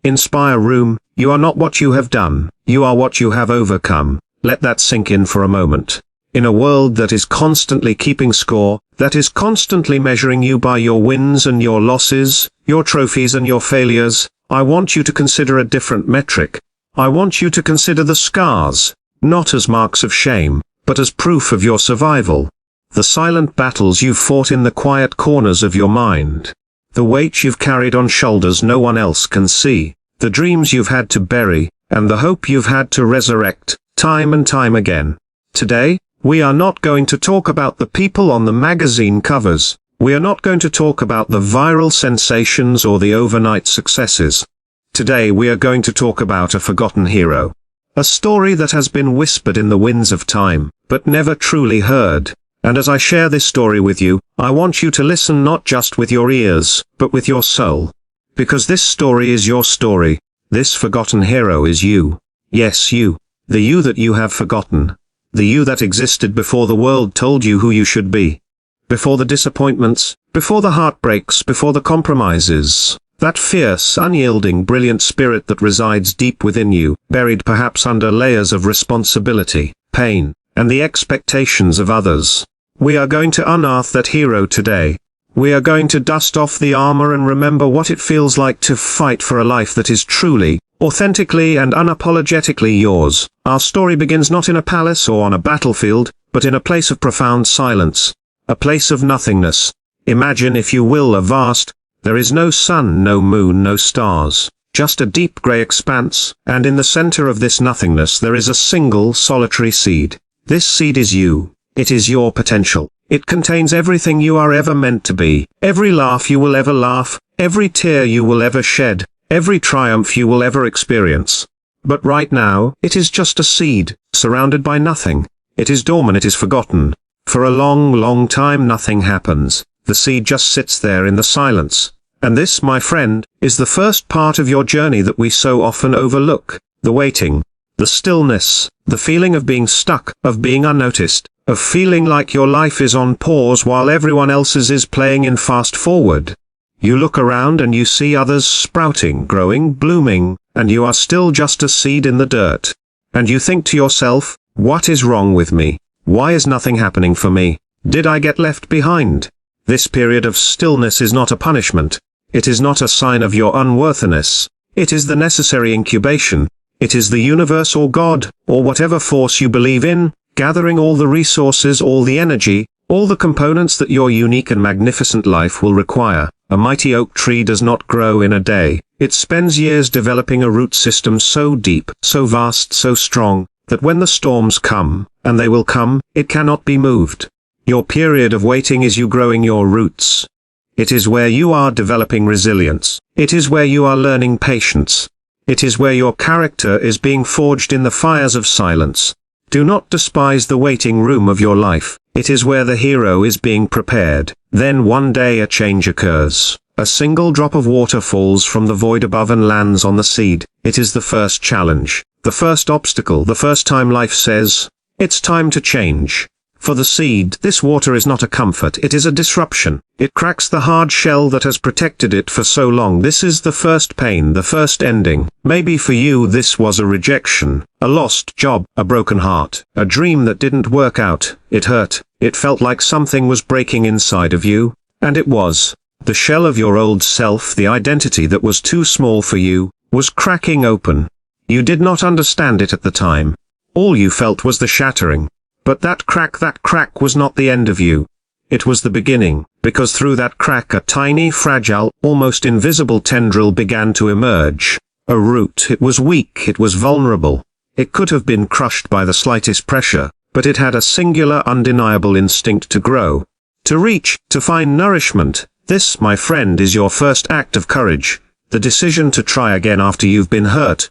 Inspire room, you are not what you have done, you are what you have overcome. Let that sink in for a moment. In a world that is constantly keeping score, that is constantly measuring you by your wins and your losses, your trophies and your failures, I want you to consider a different metric. I want you to consider the scars, not as marks of shame, but as proof of your survival. The silent battles you've fought in the quiet corners of your mind. The weight you've carried on shoulders no one else can see. The dreams you've had to bury, and the hope you've had to resurrect, time and time again. Today, we are not going to talk about the people on the magazine covers. We are not going to talk about the viral sensations or the overnight successes. Today we are going to talk about a forgotten hero. A story that has been whispered in the winds of time, but never truly heard. And as I share this story with you, I want you to listen not just with your ears, but with your soul. Because this story is your story. This forgotten hero is you. Yes, you. The you that you have forgotten. The you that existed before the world told you who you should be. Before the disappointments, before the heartbreaks, before the compromises. That fierce, unyielding, brilliant spirit that resides deep within you, buried perhaps under layers of responsibility, pain, and the expectations of others. We are going to unearth that hero today. We are going to dust off the armor and remember what it feels like to fight for a life that is truly, authentically and unapologetically yours. Our story begins not in a palace or on a battlefield, but in a place of profound silence. A place of nothingness. Imagine, if you will, a vast, there is no sun, no moon, no stars, just a deep grey expanse, and in the center of this nothingness there is a single solitary seed. This seed is you. It is your potential. It contains everything you are ever meant to be, every laugh you will ever laugh, every tear you will ever shed, every triumph you will ever experience. But right now, it is just a seed, surrounded by nothing. It is dormant, it is forgotten. For a long, long time nothing happens. The seed just sits there in the silence. And this, my friend, is the first part of your journey that we so often overlook. The waiting. The stillness. The feeling of being stuck, of being unnoticed, of feeling like your life is on pause while everyone else's is playing in fast forward. You look around and you see others sprouting, growing, blooming, and you are still just a seed in the dirt. And you think to yourself, what is wrong with me? Why is nothing happening for me? Did I get left behind? This period of stillness is not a punishment. It is not a sign of your unworthiness. It is the necessary incubation. It is the universe or God, or whatever force you believe in, gathering all the resources, all the energy, all the components that your unique and magnificent life will require. A mighty oak tree does not grow in a day. It spends years developing a root system so deep, so vast, so strong, that when the storms come, and they will come, it cannot be moved. Your period of waiting is you growing your roots. It is where you are developing resilience. It is where you are learning patience. It is where your character is being forged in the fires of silence. Do not despise the waiting room of your life. It is where the hero is being prepared. Then one day a change occurs. A single drop of water falls from the void above and lands on the seed. It is the first challenge, the first obstacle, the first time life says, it's time to change. For the seed, this water is not a comfort, it is a disruption. It cracks the hard shell that has protected it for so long. This is the first pain, the first ending. Maybe for you this was a rejection, a lost job, a broken heart, a dream that didn't work out. It hurt. It felt like something was breaking inside of you. And it was. The shell of your old self, the identity that was too small for you, was cracking open. You did not understand it at the time. All you felt was the shattering. But that crack was not the end of you. It was the beginning, because through that crack a tiny, fragile, almost invisible tendril began to emerge. A root. It was weak, it was vulnerable. It could have been crushed by the slightest pressure, but it had a singular, undeniable instinct to grow. To reach, to find nourishment. This, my friend, is your first act of courage. The decision to try again after you've been hurt.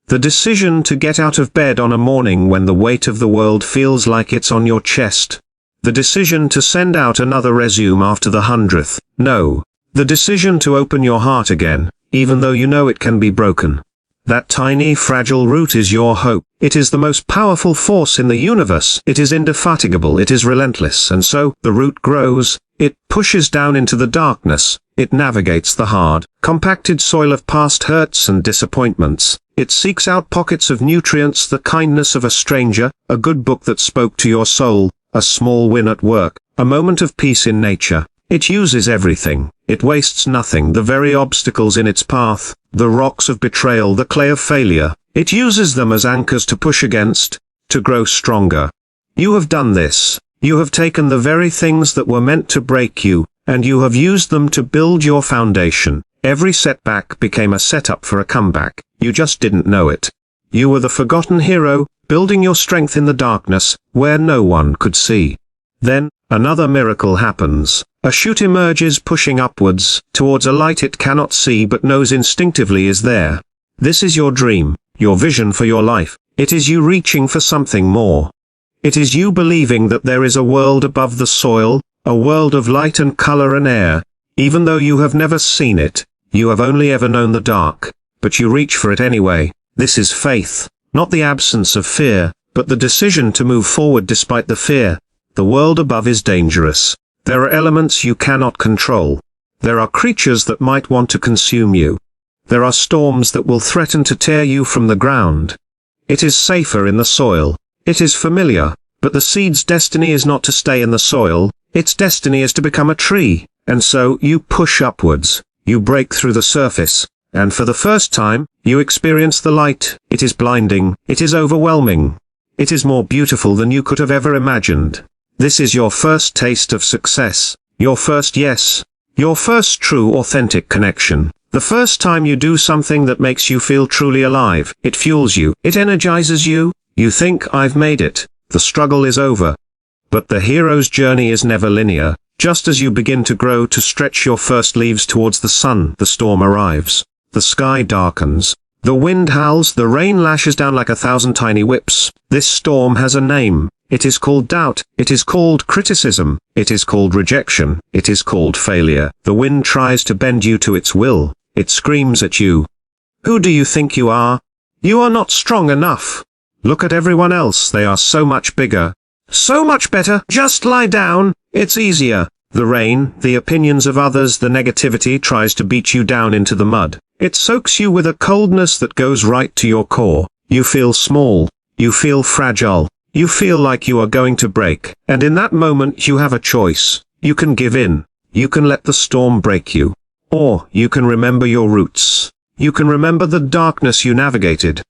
The decision to get out of bed on a morning when the weight of the world feels like it's on your chest. The decision to send out another resume after the 100th. No. The decision to open your heart again, even though you know it can be broken. That tiny fragile root is your hope. It is the most powerful force in the universe. It is indefatigable, it is relentless, and so, the root grows, it pushes down into the darkness, it navigates the hard, compacted soil of past hurts and disappointments, it seeks out pockets of nutrients, the kindness of a stranger, a good book that spoke to your soul, a small win at work, a moment of peace in nature. It uses everything, it wastes nothing, the very obstacles in its path, the rocks of betrayal, the clay of failure, it uses them as anchors to push against, to grow stronger. You have done this, you have taken the very things that were meant to break you, and you have used them to build your foundation. Every setback became a setup for a comeback, you just didn't know it. You were the forgotten hero, building your strength in the darkness, where no one could see. Then, another miracle happens. A shoot emerges pushing upwards, towards a light it cannot see but knows instinctively is there. This is your dream, your vision for your life. It is you reaching for something more. It is you believing that there is a world above the soil, a world of light and color and air. Even though you have never seen it, you have only ever known the dark, but you reach for it anyway. This is faith, not the absence of fear, but the decision to move forward despite the fear. The world above is dangerous. There are elements you cannot control. There are creatures that might want to consume you. There are storms that will threaten to tear you from the ground. It is safer in the soil. It is familiar, but the seed's destiny is not to stay in the soil, its destiny is to become a tree, and so you push upwards, you break through the surface, and for the first time, you experience the light. It is blinding, it is overwhelming. It is more beautiful than you could have ever imagined. This is your first taste of success, your first yes, your first true authentic connection. The first time you do something that makes you feel truly alive. It fuels you, it energizes you, you think I've made it, the struggle is over. But the hero's journey is never linear. Just as you begin to grow, to stretch your first leaves towards the sun, the storm arrives. The sky darkens. The wind howls, the rain lashes down like 1,000 tiny whips. This storm has a name. It is called doubt, it is called criticism, it is called rejection, it is called failure. The wind tries to bend you to its will, it screams at you. Who do you think you are? You are not strong enough. Look at everyone else, they are so much bigger. So much better, just lie down, it's easier. The rain, the opinions of others, the negativity tries to beat you down into the mud. It soaks you with a coldness that goes right to your core. You feel small, you feel fragile. You feel like you are going to break, and in that moment you have a choice. You can give in. You can let the storm break you. Or, you can remember your roots. You can remember the darkness you navigated.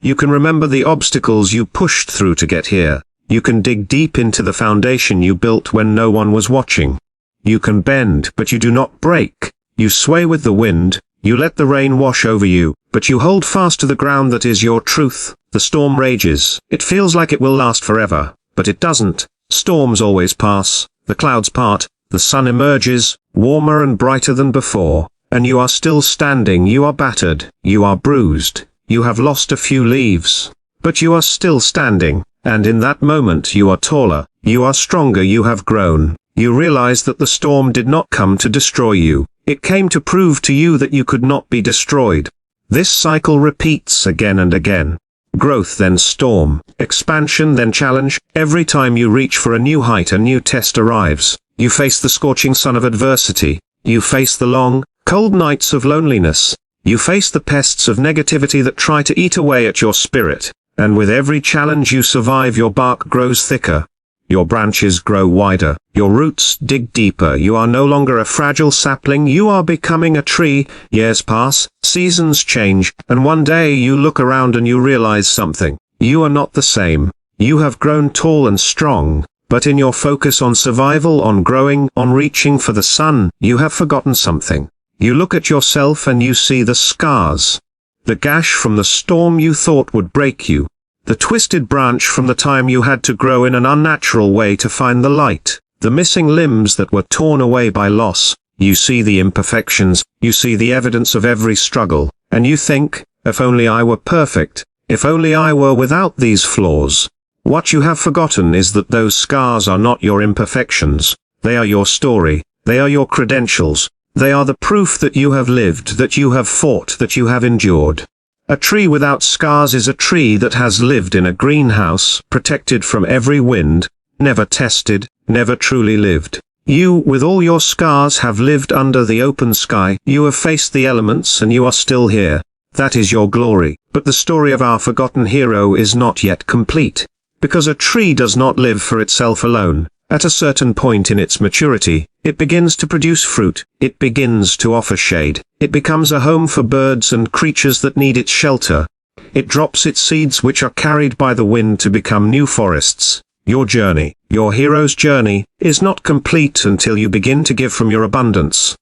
You can remember the obstacles you pushed through to get here. You can dig deep into the foundation you built when no one was watching. You can bend, but you do not break. You sway with the wind. You let the rain wash over you, but you hold fast to the ground that is your truth. The storm rages. It feels like it will last forever, but it doesn't. Storms always pass, the clouds part, the sun emerges, warmer and brighter than before, and you are still standing. You are battered, you are bruised, you have lost a few leaves, but you are still standing, and in that moment you are taller, you are stronger, you have grown. You realize that the storm did not come to destroy you, it came to prove to you that you could not be destroyed. This cycle repeats again and again. Growth then storm, expansion then challenge. Every time you reach for a new height, a new test arrives. You face the scorching sun of adversity. You face the long, cold nights of loneliness. You face the pests of negativity that try to eat away at your spirit. And with every challenge you survive, your bark grows thicker. Your branches grow wider. Your roots dig deeper. You are no longer a fragile sapling. You are becoming a tree. Years pass, seasons change, and one day you look around and you realize something. You are not the same. You have grown tall and strong, but in your focus on survival, on growing, on reaching for the sun, you have forgotten something. You look at yourself and you see the scars. The gash from the storm you thought would break you. The twisted branch from the time you had to grow in an unnatural way to find the light. The missing limbs that were torn away by loss. You see the imperfections, you see the evidence of every struggle, and you think, if only I were perfect, if only I were without these flaws. What you have forgotten is that those scars are not your imperfections, they are your story, they are your credentials, they are the proof that you have lived, that you have fought, that you have endured. A tree without scars is a tree that has lived in a greenhouse, protected from every wind, never tested, never truly lived. You, with all your scars, have lived under the open sky. You have faced the elements and you are still here. That is your glory. But the story of our forgotten hero is not yet complete. Because a tree does not live for itself alone. At a certain point in its maturity, it begins to produce fruit. It begins to offer shade. It becomes a home for birds and creatures that need its shelter. It drops its seeds which are carried by the wind to become new forests. Your journey, your hero's journey, is not complete until you begin to give from your abundance.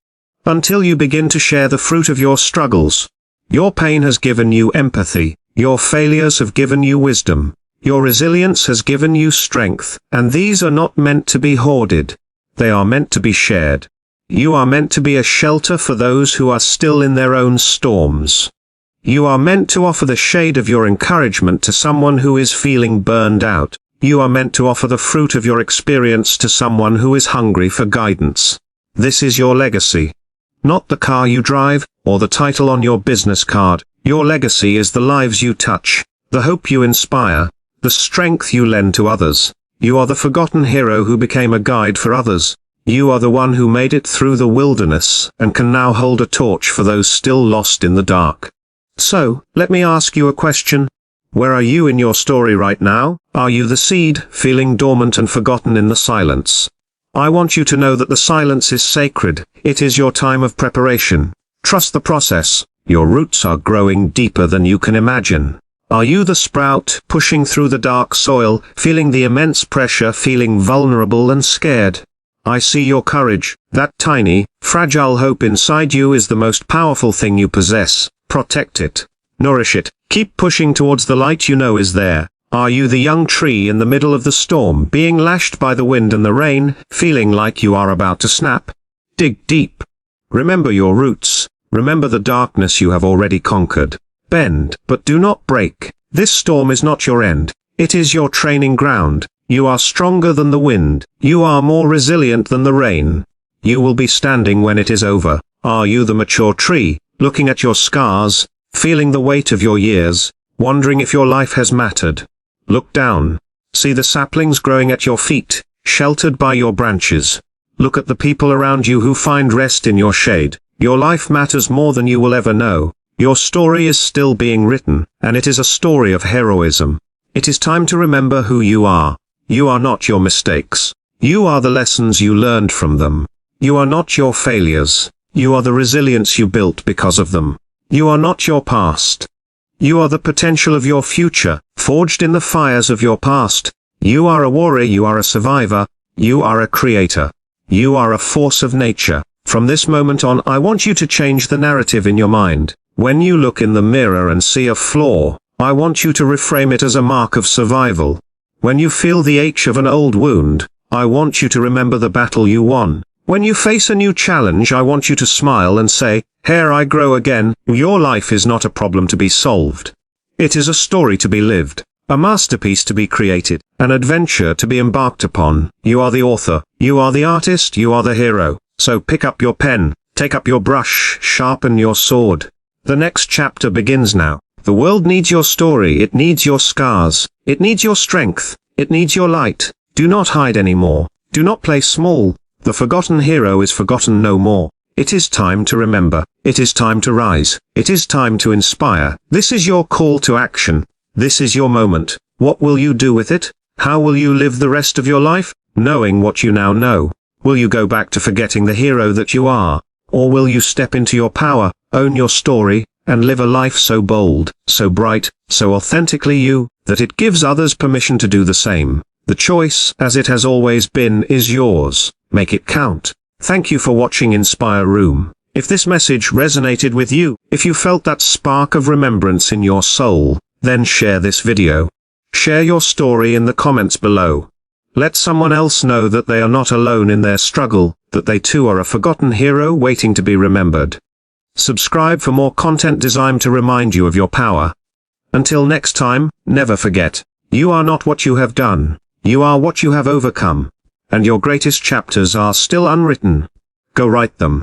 Until you begin to share the fruit of your struggles. Your pain has given you empathy. Your failures have given you wisdom. Your resilience has given you strength, and these are not meant to be hoarded. They are meant to be shared. You are meant to be a shelter for those who are still in their own storms. You are meant to offer the shade of your encouragement to someone who is feeling burned out. You are meant to offer the fruit of your experience to someone who is hungry for guidance. This is your legacy. Not the car you drive, or the title on your business card. Your legacy is the lives you touch, the hope you inspire, the strength you lend to others. You are the forgotten hero who became a guide for others. You are the one who made it through the wilderness, and can now hold a torch for those still lost in the dark. So, let me ask you a question. Where are you in your story right now? Are you the seed, feeling dormant and forgotten in the silence? I want you to know that the silence is sacred. It is your time of preparation. Trust the process. Your roots are growing deeper than you can imagine. Are you the sprout, pushing through the dark soil, feeling the immense pressure, feeling vulnerable and scared? I see your courage. That tiny, fragile hope inside you is the most powerful thing you possess. Protect it. Nourish it. Keep pushing towards the light you know is there. Are you the young tree in the middle of the storm, being lashed by the wind and the rain, feeling like you are about to snap? Dig deep. Remember your roots. Remember the darkness you have already conquered. Bend, but do not break. This storm is not your end. It is your training ground. You are stronger than the wind. You are more resilient than the rain. You will be standing when it is over. Are you the mature tree, looking at your scars, feeling the weight of your years, wondering if your life has mattered? Look down. See the saplings growing at your feet, sheltered by your branches. Look at the people around you who find rest in your shade. Your life matters more than you will ever know. Your story is still being written, and it is a story of heroism. It is time to remember who you are. You are not your mistakes. You are the lessons you learned from them. You are not your failures. You are the resilience you built because of them. You are not your past. You are the potential of your future, forged in the fires of your past. You are a warrior, you are a survivor, you are a creator. You are a force of nature. From this moment on, I want you to change the narrative in your mind. When you look in the mirror and see a flaw, I want you to reframe it as a mark of survival. When you feel the ache of an old wound, I want you to remember the battle you won. When you face a new challenge, I want you to smile and say, "Here I grow again." Your life is not a problem to be solved. It is a story to be lived, a masterpiece to be created, an adventure to be embarked upon. You are the author, you are the artist, you are the hero. So pick up your pen, take up your brush, sharpen your sword. The next chapter begins now. The world needs your story, it needs your scars, it needs your strength, it needs your light. Do not hide anymore. Do not play small. The forgotten hero is forgotten no more. It is time to remember. It is time to rise. It is time to inspire. This is your call to action. This is your moment. What will you do with it? How will you live the rest of your life, knowing what you now know? Will you go back to forgetting the hero that you are? Or will you step into your power, own your story, and live a life so bold, so bright, so authentically you, that it gives others permission to do the same? The choice, as it has always been, is yours. Make it count. Thank you for watching Inspire Room. If this message resonated with you, if you felt that spark of remembrance in your soul, then share this video. Share your story in the comments below. Let someone else know that they are not alone in their struggle, that they too are a forgotten hero waiting to be remembered. Subscribe for more content designed to remind you of your power. Until next time, never forget, you are not what you have done, you are what you have overcome. And your greatest chapters are still unwritten. Go write them.